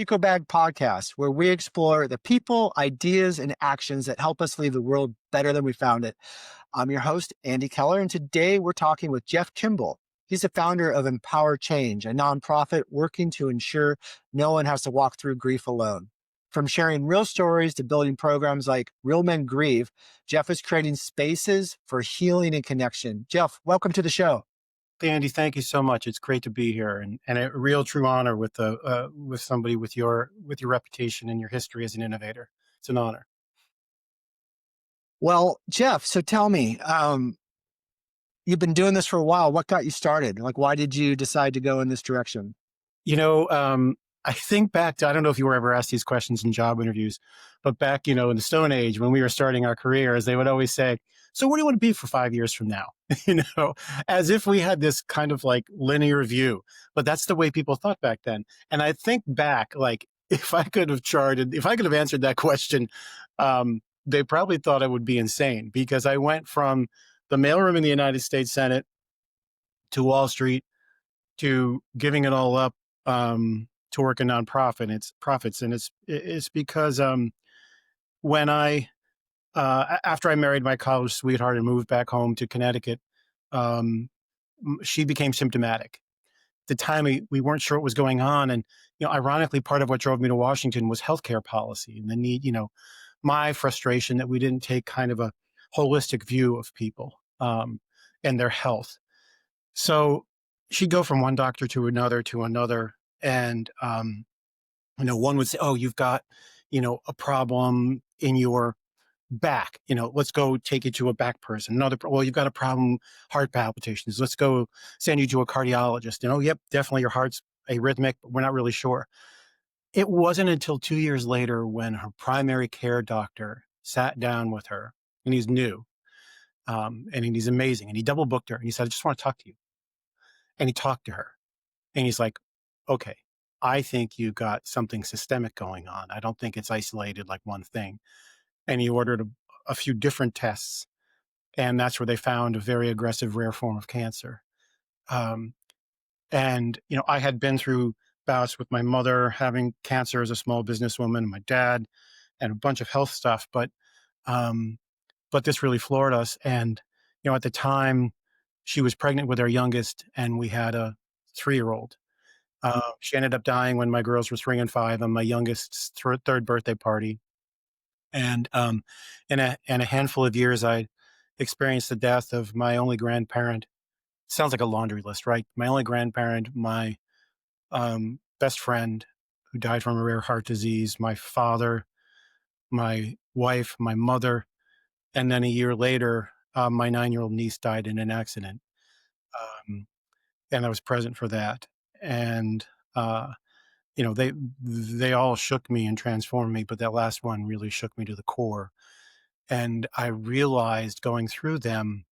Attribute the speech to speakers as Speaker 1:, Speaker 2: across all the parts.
Speaker 1: ChicoBag podcast, where we explore the people, ideas, and actions that help us leave the world better than we found it. I'm your host, Andy Keller, and today we're talking with Jeff Kimball. He's the founder of Empower Change, a nonprofit working to ensure no one has to walk through grief alone. From sharing real stories to building programs like Real Men Grieve, Jeff is creating spaces for healing and connection. Jeff, welcome to the show.
Speaker 2: Andy, thank you so much. It's great to be here, and a real true honor with somebody with your reputation and your history as an innovator. It's an honor.
Speaker 1: Well, Jeff, so tell me, you've been doing this for a while. What got you started? Like, why did you decide to go in this direction?
Speaker 2: I think back to, I don't know if you were ever asked these questions in job interviews, but back, in the Stone Age when we were starting our careers, they would always say, so what do you want to be for 5 years from now? As if we had this kind of like linear view, but that's the way people thought back then. And I think back, like if I could have answered that question, they probably thought I would be insane, because I went from the mailroom in the United States Senate to Wall Street to giving it all up, to work in profits. And it's because, when after I married my college sweetheart and moved back home to Connecticut, she became symptomatic. At the time, we weren't sure what was going on. And, ironically, part of what drove me to Washington was healthcare policy and the need, my frustration that we didn't take kind of a holistic view of people, and their health. So she'd go from one doctor to another. And, one would say, oh, you've got, a problem in your back, let's go take you to a back person. Well, you've got a problem, heart palpitations. Let's go send you to a cardiologist. Yep, definitely your heart's arrhythmic, but we're not really sure. It wasn't until 2 years later when her primary care doctor sat down with her, and he's new, and he's amazing. And he double booked her and he said, I just want to talk to you. And he talked to her and he's like, okay, I think you got something systemic going on. I don't think it's isolated like one thing. And he ordered a few different tests. And that's where they found a very aggressive, rare form of cancer. I had been through bouts with my mother having cancer as a small businesswoman, and my dad, and a bunch of health stuff. But this really floored us. And, at the time, she was pregnant with our youngest, and we had a 3-year-old. She ended up dying when my girls were 3 and 5 on my youngest's third birthday party. And in a handful of years, I experienced the death of my only grandparent. Sounds like a laundry list, right? My only grandparent, my best friend who died from a rare heart disease, my father, my wife, my mother, and then a year later, my 9-year-old niece died in an accident. And I was present for that. And they all shook me and transformed me, but that last one really shook me to the core. And I realized going through them,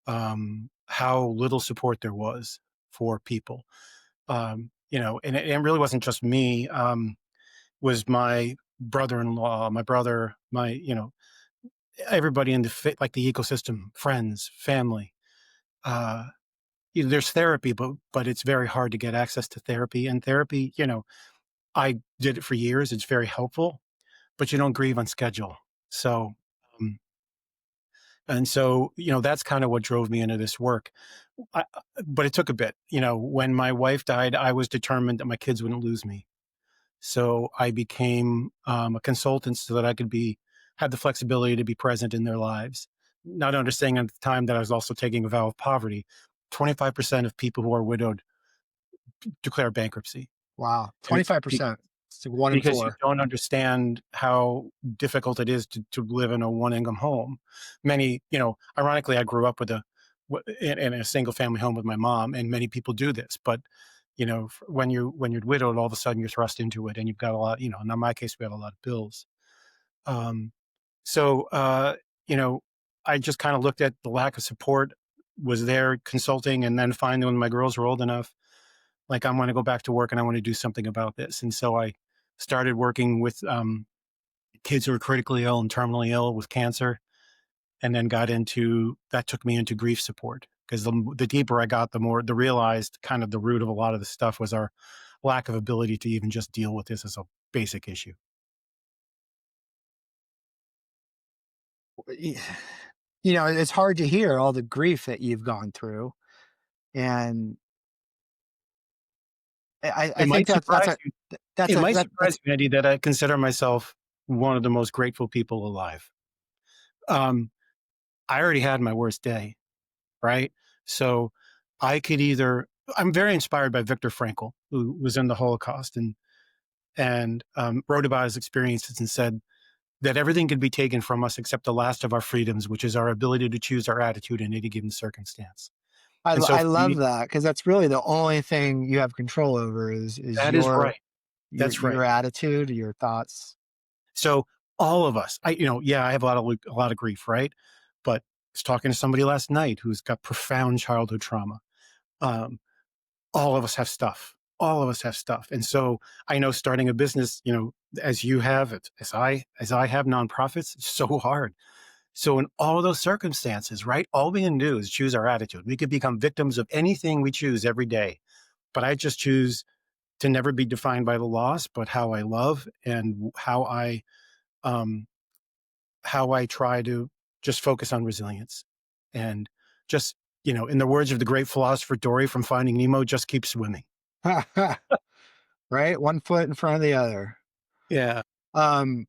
Speaker 2: how little support there was for people. And it really wasn't just me, was my brother-in-law, my brother, everybody in the ecosystem, friends, family. There's therapy, but it's very hard to get access to therapy. And therapy, I did it for years. It's very helpful, but you don't grieve on schedule. So, that's kind of what drove me into this work. But it took a bit. When my wife died, I was determined that my kids wouldn't lose me. So I became a consultant so that I could have the flexibility to be present in their lives. Not understanding at the time that I was also taking a vow of poverty. 25% of people who are widowed declare bankruptcy.
Speaker 1: Wow, 25%. It's like 1 in 4.
Speaker 2: Because you don't understand how difficult it is to live in a one-income home. Many, ironically, I grew up in a single-family home with my mom, and many people do this. But, when you're widowed, all of a sudden you're thrust into it, and you've got a lot. In my case, we had a lot of bills. I just kind of looked at the lack of support was there consulting, and then finally, when my girls were old enough, like, I want to go back to work and I want to do something about this. And so I started working with kids who are critically ill and terminally ill with cancer, and then that took me into grief support, because the deeper I got, the realized kind of the root of a lot of the stuff was our lack of ability to even just deal with this as a basic issue.
Speaker 1: You know, it's hard to hear all the grief that you've gone through, and I
Speaker 2: It
Speaker 1: think
Speaker 2: might surprise you. It might
Speaker 1: that's
Speaker 2: surprise you, Andy, that I consider myself one of the most grateful people alive. Um, I already had my worst day, right? So I could either. I'm very inspired by Viktor Frankl, who was in the Holocaust and wrote about his experiences and said that everything could be taken from us except the last of our freedoms, which is our ability to choose our attitude in any given circumstance. And so
Speaker 1: I
Speaker 2: for
Speaker 1: love
Speaker 2: me,
Speaker 1: that because that's really the only thing you have control over is
Speaker 2: that is right. That's right.
Speaker 1: your attitude, your thoughts.
Speaker 2: So all of us, yeah, I have a lot of grief, right? But I was talking to somebody last night who's got profound childhood trauma. Um, all of us have stuff. All of us have stuff. And so I know starting a business, as you have it, as I have nonprofits, it's so hard. So in all of those circumstances, right, all we can do is choose our attitude. We could become victims of anything we choose every day. But I just choose to never be defined by the loss, but how I love and um, how I try to just focus on resilience and just, in the words of the great philosopher Dory from Finding Nemo, just keep swimming.
Speaker 1: Right? One foot in front of the other.
Speaker 2: Yeah.
Speaker 1: Um,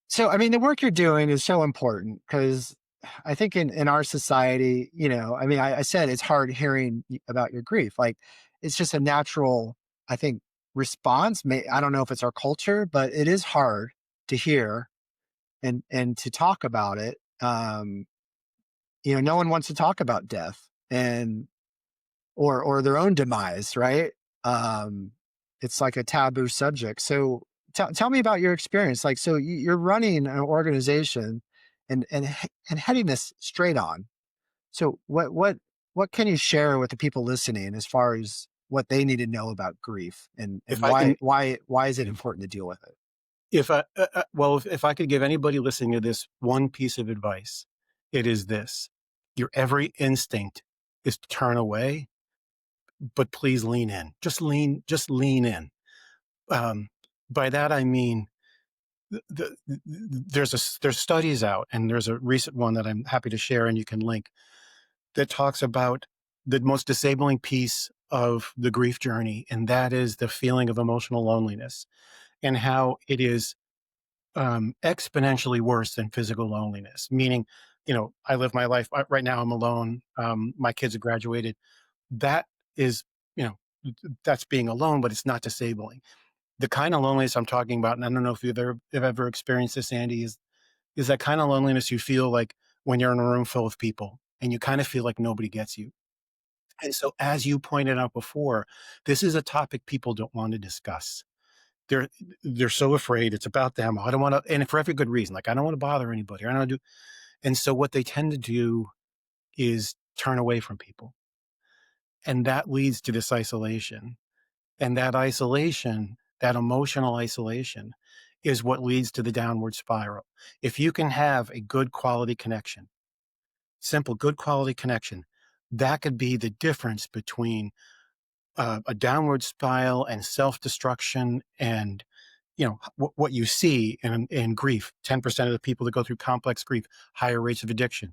Speaker 1: so, I mean, the work you're doing is so important because I think in our society, you know, I mean, I said it's hard hearing about your grief. Like, it's just a natural, I think, response. I don't know if it's our culture, but it is hard to hear and to talk about it. You know, no one wants to talk about death and or their own demise, right? Um, it's like a taboo subject. So tell me about your experience. Like, so you're running an organization and heading this straight on. So what can you share with the people listening as far as what they need to know about grief and
Speaker 2: If I can,
Speaker 1: why is it important to deal with it?
Speaker 2: if I could give anybody listening to this one piece of advice, it is this: your every instinct is to turn away, but please lean in. Just lean in. Um, by that I mean there's studies out, and there's a recent one that I'm happy to share, and you can link, that talks about the most disabling piece of the grief journey, and that is the feeling of emotional loneliness, and how it is exponentially worse than physical loneliness. Meaning, I live my life right now. I'm alone. My kids have graduated. That is, you know, that's being alone, but it's not disabling. The kind of loneliness I'm talking about, and I don't know if you've ever experienced this, Andy, is that kind of loneliness you feel like when you're in a room full of people and you kind of feel like nobody gets you. And so, as you pointed out before, this is a topic people don't want to discuss. They're they're so afraid it's about them. I don't want to, and for every good reason. Like, I don't want to bother anybody. I don't do. And so, what they tend to do is turn away from people, and that leads to this isolation. And that isolation, that emotional isolation, is what leads to the downward spiral. If you can have a good quality connection, simple, good quality connection, that could be the difference between a downward spiral and self-destruction and what you see in grief. 10% of the people that go through complex grief, higher rates of addiction,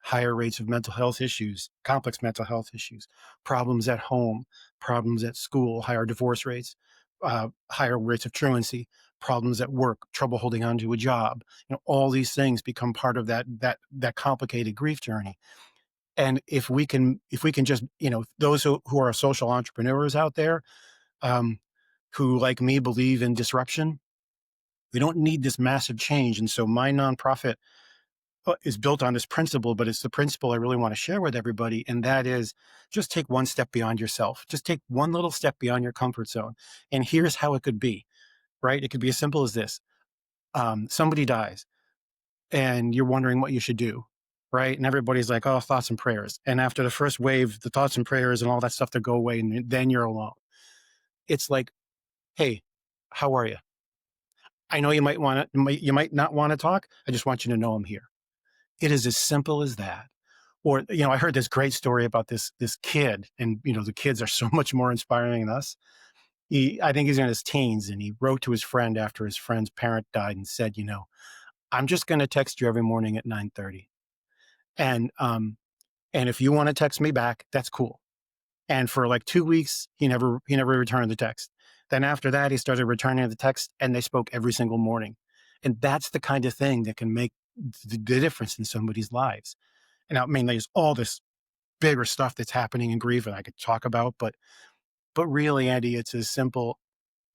Speaker 2: higher rates of mental health issues, complex mental health issues, problems at home, problems at school, higher divorce rates, higher rates of truancy, problems at work, trouble holding on to a job. All these things become part of that complicated grief journey. And if we can just, those who are social entrepreneurs out there, um, who like me believe in disruption, we don't need this massive change. And so my nonprofit is built on this principle, but it's the principle I really want to share with everybody. And that is, just take one step beyond yourself. Just take one little step beyond your comfort zone. And here's how it could be, right? It could be as simple as this. Somebody dies and you're wondering what you should do. Right. And everybody's like, oh, thoughts and prayers. And after the first wave, the thoughts and prayers and all that stuff that go away, and then you're alone. It's like, hey, how are you? I know you might not want to talk. I just want you to know I'm here. It is as simple as that. Or, I heard this great story about this kid, and the kids are so much more inspiring than us. I think he's in his teens, and he wrote to his friend after his friend's parent died and said, I'm just going to text you every morning at 9:30, and if you want to text me back, that's cool. And for like 2 weeks, he never returned the text. Then after that, he started returning the text, and they spoke every single morning. And that's the kind of thing that can make the difference in somebody's lives. And I mean, there's all this bigger stuff that's happening in grief that I could talk about, but really, Andy, it's as simple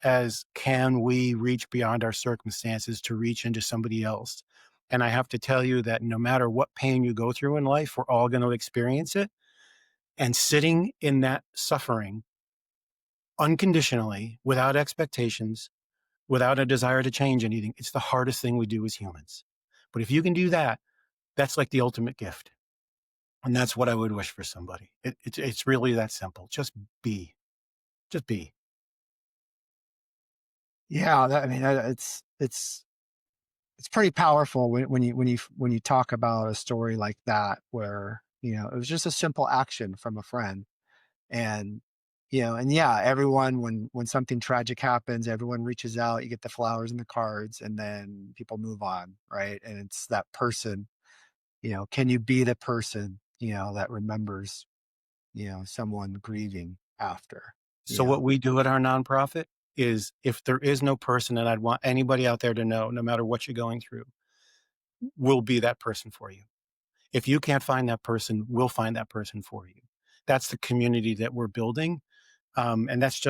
Speaker 2: as, can we reach beyond our circumstances to reach into somebody else? And I have to tell you that no matter what pain you go through in life, we're all going to experience it. And sitting in that suffering unconditionally, without expectations, without a desire to change anything, it's the hardest thing we do as humans. But if you can do that, that's like the ultimate gift. And that's what I would wish for somebody. It's really that simple. Be, just be.
Speaker 1: Yeah, I mean, it's pretty powerful when you talk about a story like that, where it was just a simple action from a friend. And and yeah, everyone, when something tragic happens, everyone reaches out, you get the flowers and the cards, and then people move on, right? And it's that person, can you be the person that remembers someone grieving after.
Speaker 2: So what we do at our nonprofit is, if there is no person, and I'd want anybody out there to know, no matter what you're going through, we'll be that person for you. If you can't find that person, we'll find that person for you. That's the community that we're building. And that's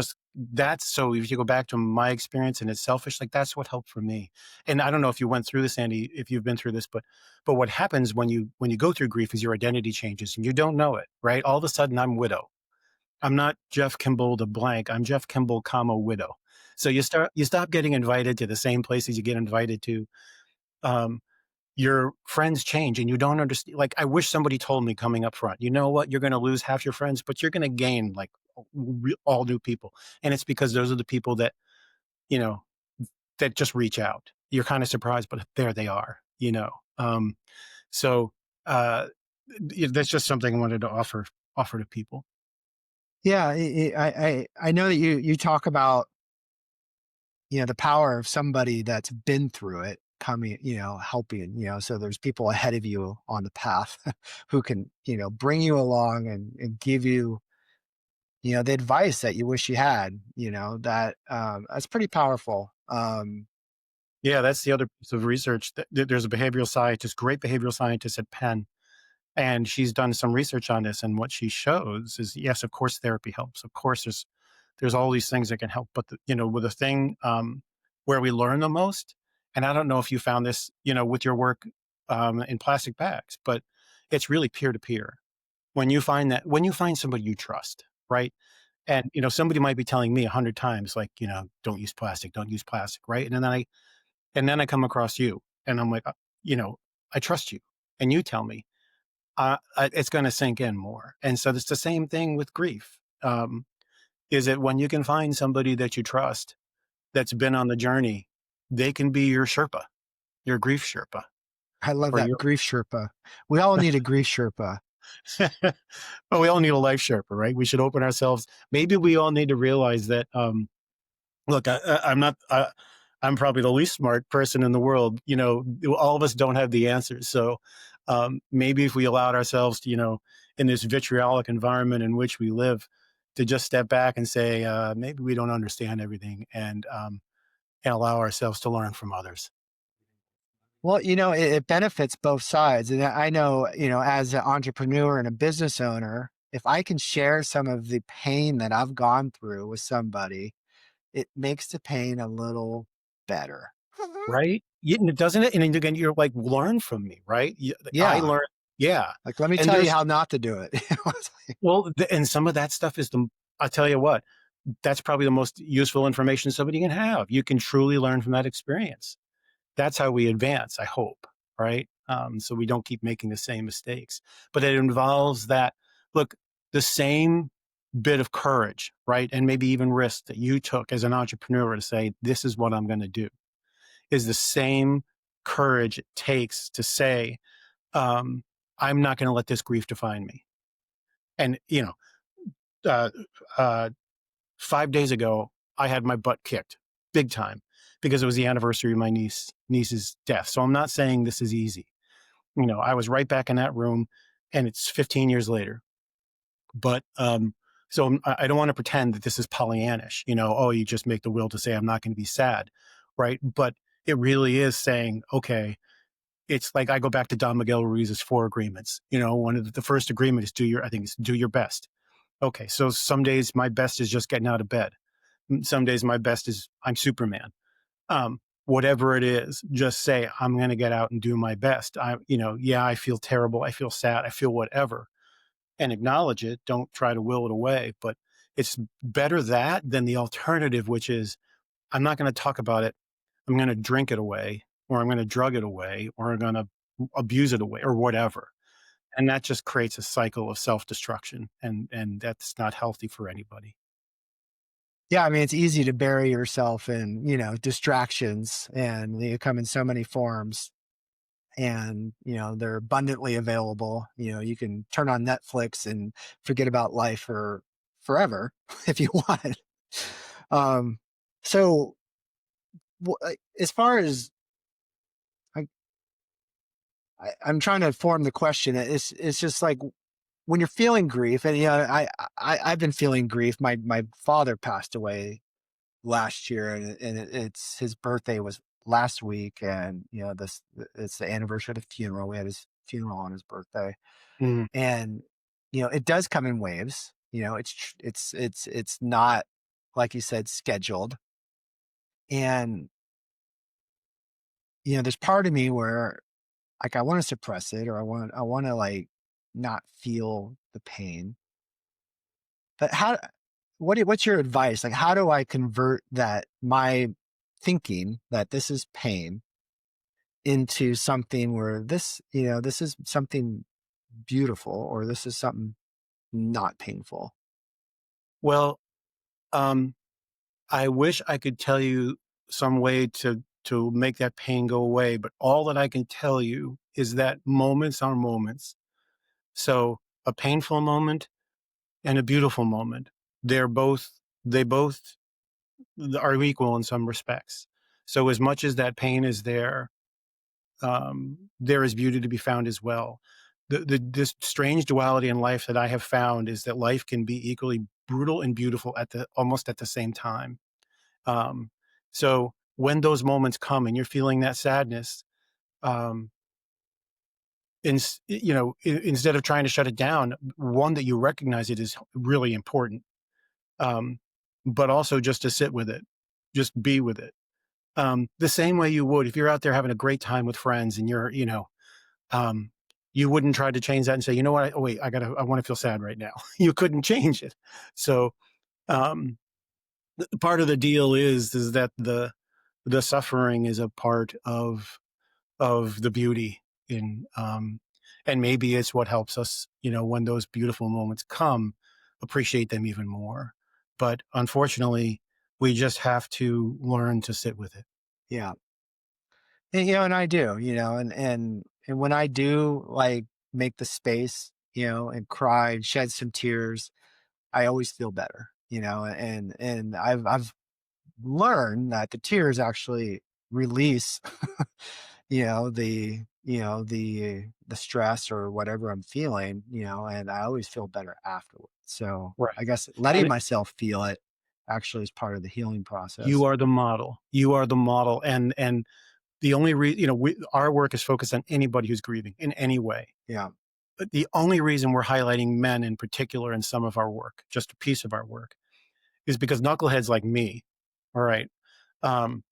Speaker 2: so if you go back to my experience, and it's selfish, like that's what helped for me. And I don't know if you went through this, Andy, if you've been through this, but what happens when you go through grief is your identity changes and you don't know it, right? All of a sudden I'm widow. I'm not Jeff Kimball the blank. I'm Jeff Kimball, widow. So you stop getting invited to the same places you get invited to. Um, your friends change, and you don't understand. Like, I wish somebody told me coming up front, you know what, you're going to lose half your friends, but you're going to gain like all new people. And it's because those are the people that, you know, that just reach out. You're kind of surprised, but there they are. So that's just something I wanted to offer to people.
Speaker 1: Yeah, I know that you talk about the power of somebody that's been through it coming, helping, so there's people ahead of you on the path who can bring you along and give you the advice that you wish you had. That's pretty powerful.
Speaker 2: Yeah, that's the other piece of research. There's a behavioral scientist, great behavioral scientist at Penn, and she's done some research on this. And what she shows is, yes, of course, therapy helps. Of course, there's all these things that can help. But with the thing where we learn the most, and I don't know if you found this, with your work in plastic bags, but it's really peer to peer. When you find somebody you trust, right? And somebody might be telling me 100 times, like, don't use plastic, right? And then I come across you, and I'm like, I trust you, and you tell me, it's going to sink in more. And so it's the same thing with grief. Is it when you can find somebody that you trust, that's been on the journey, they can be your Sherpa, your grief Sherpa,
Speaker 1: I love
Speaker 2: or
Speaker 1: that,
Speaker 2: your.
Speaker 1: grief Sherpa. We all need a grief Sherpa.
Speaker 2: Well, we all need a life Sherpa, right? We should open ourselves. Maybe we all need to realize that. Look, I'm not. I'm probably the least smart person in the world. All of us don't have the answers. So maybe if we allowed ourselves to, in this vitriolic environment in which we live, to just step back and say, maybe we don't understand everything, and allow ourselves to learn from others.
Speaker 1: Well, it benefits both sides. And I know, as an entrepreneur and a business owner, if I can share some of the pain that I've gone through with somebody, it makes the pain a little better.
Speaker 2: Right? Doesn't it? And again, you're like, learn from me, right? I
Speaker 1: Yeah.
Speaker 2: learned. Yeah.
Speaker 1: Like, let me
Speaker 2: And
Speaker 1: tell you
Speaker 2: there's,
Speaker 1: how not to do it.
Speaker 2: well, and some of that stuff is I'll tell you what, that's probably the most useful information somebody can have. You can truly learn from that experience. That's how we advance, I hope, right? So we don't keep making the same mistakes. But it involves that, look, the same bit of courage, right? And maybe even risk that you took as an entrepreneur to say, this is what I'm going to do, is the same courage it takes to say, I'm not going to let this grief define me. And, uh, uh, 5 days ago, I had my butt kicked big time because it was the anniversary of my niece's death. So I'm not saying this is easy. I was right back in that room, and it's 15 years later. But I don't want to pretend that this is Pollyannish. Oh, you just make the will to say I'm not going to be sad, right? But it really is saying, okay, it's like I go back to Don Miguel Ruiz's 4 agreements. One of the first agreement is do your best. Okay, so some days my best is just getting out of bed. Some days my best is I'm Superman. Whatever it is, just say I'm going to get out and do my best. Yeah, I feel terrible. I feel sad. I feel whatever, and acknowledge it. Don't try to will it away. But it's better that than the alternative, which is I'm not going to talk about it. I'm going to drink it away, or I'm going to drug it away, or I'm going to abuse it away, or whatever. And that just creates a cycle of self-destruction, and that's not healthy for anybody.
Speaker 1: Yeah, I mean, it's easy to bury yourself in, distractions, and they come in so many forms, and, they're abundantly available. You can turn on Netflix and forget about life for forever if you want. Um, so as far as I'm trying to form the question, it's just like when you're feeling grief, and I've been feeling grief. My father passed away last year, and it's his birthday was last week, and this it's the anniversary of the funeral. We had his funeral on his birthday,
Speaker 2: Mhm.
Speaker 1: and it does come in waves. It's not, like you said, scheduled, and there's part of me where, like, I want to suppress it, or I want to, like, not feel the pain. But what's your advice? Like, how do I convert that, my thinking that this is pain, into something where this is something beautiful, or this is something not painful?
Speaker 2: Well, um, I wish I could tell you some way to make that pain go away, but all that I can tell you is that moments are moments. So a painful moment and a beautiful moment, they both are equal in some respects. So as much as that pain is there, there is beauty to be found as well. This strange duality in life that I have found is that life can be equally brutal and beautiful almost at the same time. Um, so when those moments come and you're feeling that sadness, um, instead of trying to shut it down, one, that you recognize it is really important. Um, but also just to sit with it, just be with it. The same way you would if you're out there having a great time with friends and um, you wouldn't try to change that and say, you know what? Oh, wait, I want to feel sad right now. You couldn't change it. So, um, part of the deal is that the suffering is a part of the beauty and maybe it's what helps us, when those beautiful moments come, appreciate them even more. But unfortunately, we just have to learn to sit with it.
Speaker 1: Yeah. And I do, and when I do, like, make the space, and cry and shed some tears, I always feel better, and I've learned that the tears actually release, the stress or whatever I'm feeling, and I always feel better afterwards. So
Speaker 2: Right.
Speaker 1: I guess letting
Speaker 2: And
Speaker 1: myself feel it actually is part of the healing
Speaker 2: you
Speaker 1: process.
Speaker 2: are the model. You are the model. And the only reason, our work is focused on anybody who's grieving in any way.
Speaker 1: Yeah.
Speaker 2: But the only reason we're highlighting men in particular in some of our work, just a piece of our work, is because knuckleheads like me, all right, um,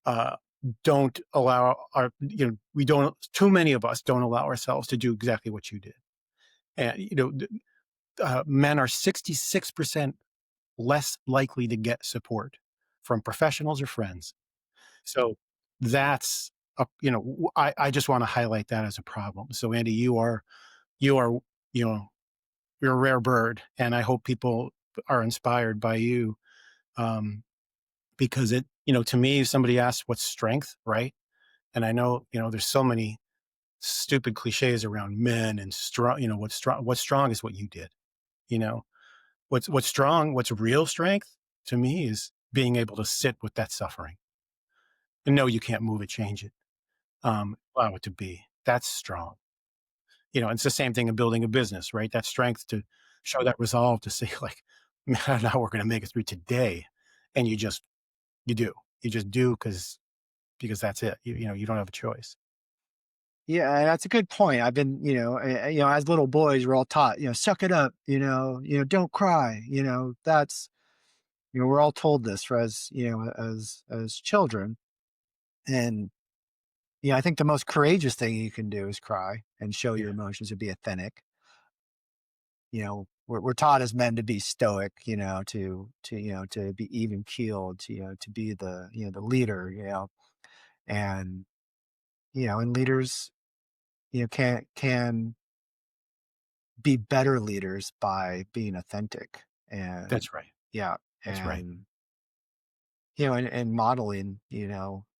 Speaker 2: uh, don't allow we don't, too many of us don't allow ourselves to do exactly what you did. And, men are 66% less likely to get support from professionals or friends. So that's, I just want to highlight that as a problem. So Andy, you are, you know, you're a rare bird, and I hope people are inspired by you. Um, because to me, if somebody asks what's strength, right? And I know, there's stupid cliches around men and strong. What's strong is what you did. You know, what's strong, what's real strength to me is being able to sit with that suffering and know you can't move it, change it, allow it to be. That's strong. It's the same thing in building a business, right? That strength to show that resolve to say, like, man, now we're going to make it through today. And you do, you just do because that's it. You don't have a choice.
Speaker 1: Yeah, and that's a good point. I've been, as little boys, we're all taught, suck it up, don't cry. We're all told this for as children. And I think the most courageous thing you can do is cry and show your
Speaker 2: Yeah,
Speaker 1: emotions and be authentic. We're taught as men to be stoic, to be even keeled, to be the leader, and and leaders, can be better leaders by being authentic and
Speaker 2: that's right.
Speaker 1: yeah,
Speaker 2: That's right.
Speaker 1: and and modeling,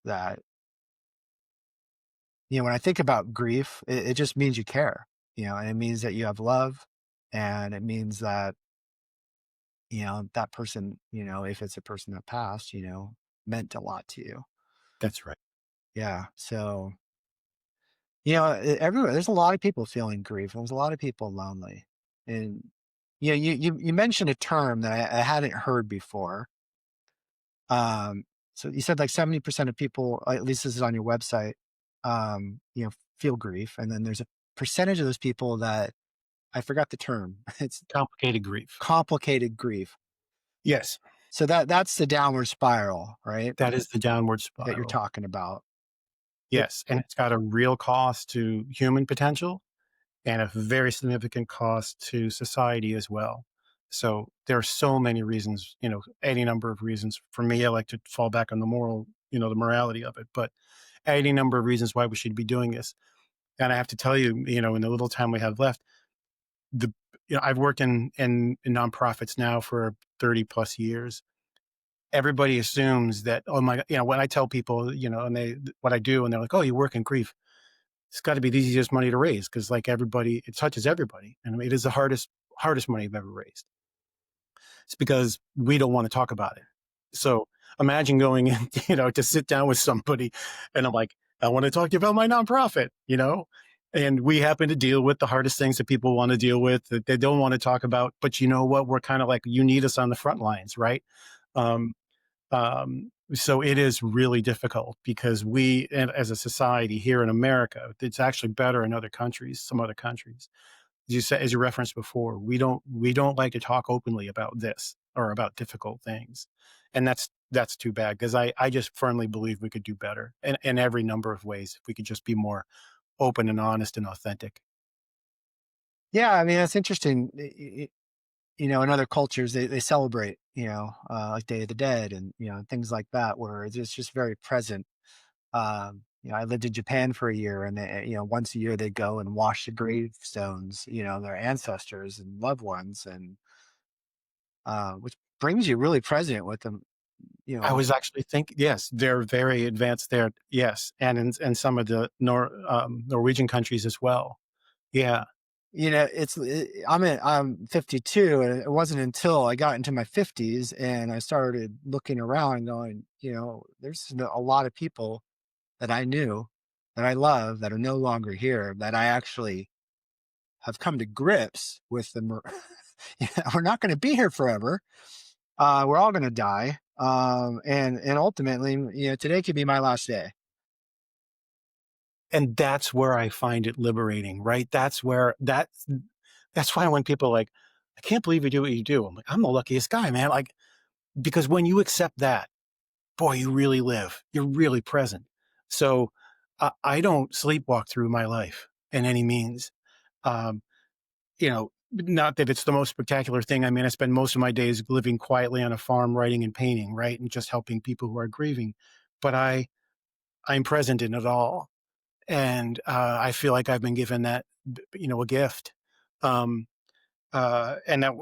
Speaker 1: that when I think about grief, it just means you care, and it means that you have love, and it means that that person, if it's a person that passed, meant a lot to you.
Speaker 2: That's right.
Speaker 1: Yeah. So, everywhere there's a lot of people feeling grief. There's a lot of people lonely. And you mentioned a term that I hadn't heard before. Um, so you said like 70% of people, at least this is on your website, feel grief. And then there's a percentage of those people that I forgot the term. It's
Speaker 2: Complicated grief.
Speaker 1: complicated grief.
Speaker 2: Yes,
Speaker 1: So that's the downward spiral, right?
Speaker 2: that is the downward
Speaker 1: That you're
Speaker 2: spiral.
Speaker 1: talking about. It,
Speaker 2: Yes, and it's got a real cost to human potential and a very significant cost to society as well. So there are so many reasons, any number of reasons. For me, I like to fall back on the moral, the morality of it, but any number of reasons why we should be doing this. And I have to tell you, in the little time we have left, the I've worked in nonprofits now for 30 plus years. Everybody assumes that, oh my, when I tell people, and they what I do, and they're like, oh, you work in grief. It's got to be the easiest money to raise because, like, everybody, it touches everybody, and I mean, it is the hardest money I've ever raised. It's because we don't want to talk about it. So imagine going in, to sit down with somebody, and I'm like, I want to talk to you about my nonprofit, and we happen to deal with the hardest things that people want to deal with that they don't want to talk about. But you know what? We're kind of like, you need us on the front lines, right? Um, so it is really difficult because we, as a society here in America, it's actually better in other countries, some other countries. As you said, as you referenced before, we don't like to talk openly about this or about difficult things, and that's too bad because I just firmly believe we could do better in every number of ways if we could just be more open and honest and authentic.
Speaker 1: yeah, I mean, that's interesting. In other cultures, they celebrate, like Day of the Dead and, things like that, where it's just very present. I lived in Japan for a year and they, once a year they go and wash the gravestones, their ancestors and loved ones. And, which brings you really present with them, you
Speaker 2: I
Speaker 1: know,
Speaker 2: was actually thinking, yes, they're very advanced there, yes, and in some of the Norwegian countries as well. Yeah.
Speaker 1: I'm 52 and it wasn't until I got into my 50s and I started looking around and going, there's a lot of people that I knew that I love that are no longer here that I actually have come to grips with them. We're not going to be here forever. We're all going to die. And ultimately, today could be my last day.
Speaker 2: And that's where I find it liberating, right? That's why when people are like, I can't believe you do what you do. I'm like, I'm the luckiest guy, man. Like, because when you accept that, boy, you really live. You're really present. So I don't sleepwalk through my life in any means. Um, not that it's the most spectacular thing. I mean, I spend most of my days living quietly on a farm, writing and painting, right? And just helping people who are grieving. But I'm present in it all. And I feel like I've been given that, a gift. Um, and that,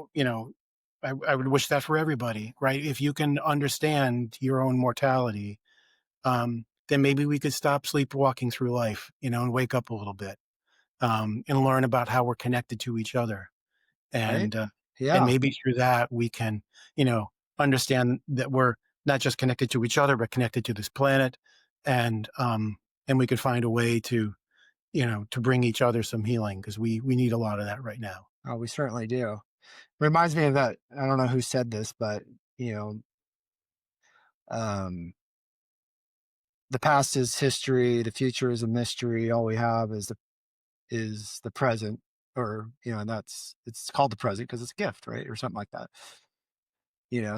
Speaker 2: I would wish that for everybody, right? If you can understand your own mortality, then maybe we could stop sleepwalking through life, and wake up a little bit, and learn about how we're connected to each other.
Speaker 1: Right?
Speaker 2: And
Speaker 1: Yeah.
Speaker 2: maybe through that we can, you know, understand that we're not just connected to each other, but connected to this planet, and we could find a way to, to bring each other some healing because we need a lot of that right now.
Speaker 1: Oh, we certainly do. Reminds me of that. I don't know who said this, but you know, um, the past is history, the future is a mystery. All we have is the present, or and that's it's called the present because it's a gift, right, or something like that.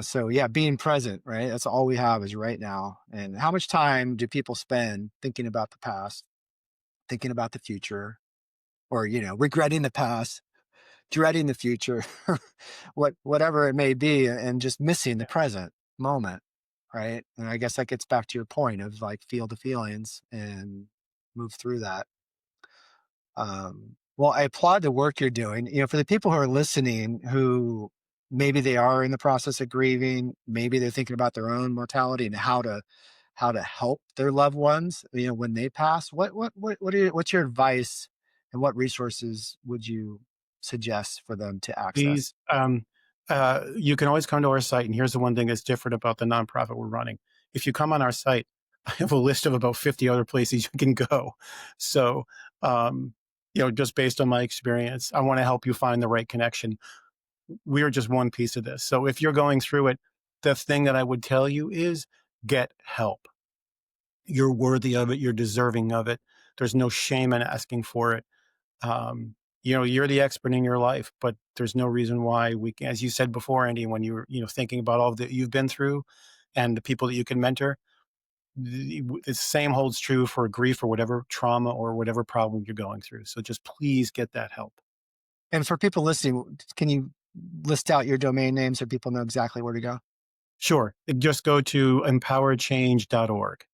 Speaker 1: So yeah, being present, right? That's all we have is right now. And how much time do people spend thinking about the past, thinking about the future, or regretting the past, dreading the future, whatever it may be, and just missing the present moment, right? And I guess that gets back to your point of like feel the feelings and move through that. Well, I applaud the work you're doing. For the people who are listening, who maybe they are in the process of grieving, maybe they're thinking about their own mortality and how to help their loved ones, when they pass. What's your advice, and what resources would you suggest for them to access?
Speaker 2: Please, you can always come to our site. And here's the one thing that's different about the nonprofit we're running. If you come on our site, I have a list of about 50 other places you can go. So, um, just based on my experience, I want to help you find the right connection. We are just one piece of this. So if you're going through it, the thing that I would tell you is get help. You're worthy of it. You're deserving of it. There's no shame in asking for it. You're the expert in your life, but there's no reason why as you said before, Andy, when you were, thinking about all that you've been through and the people that you can mentor, the same holds true for grief or whatever trauma or whatever problem you're going through. So just please get that help.
Speaker 1: And for people listening, can you list out your domain name so people know exactly where to go?
Speaker 2: Sure. Just go to empowerchange.org.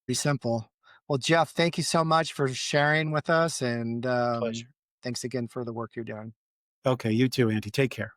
Speaker 1: Be simple. Well, Jeff, thank you so much for sharing with us, and
Speaker 2: Pleasure.
Speaker 1: thanks again for the work you're doing.
Speaker 2: Okay. You too, Andy. Take care.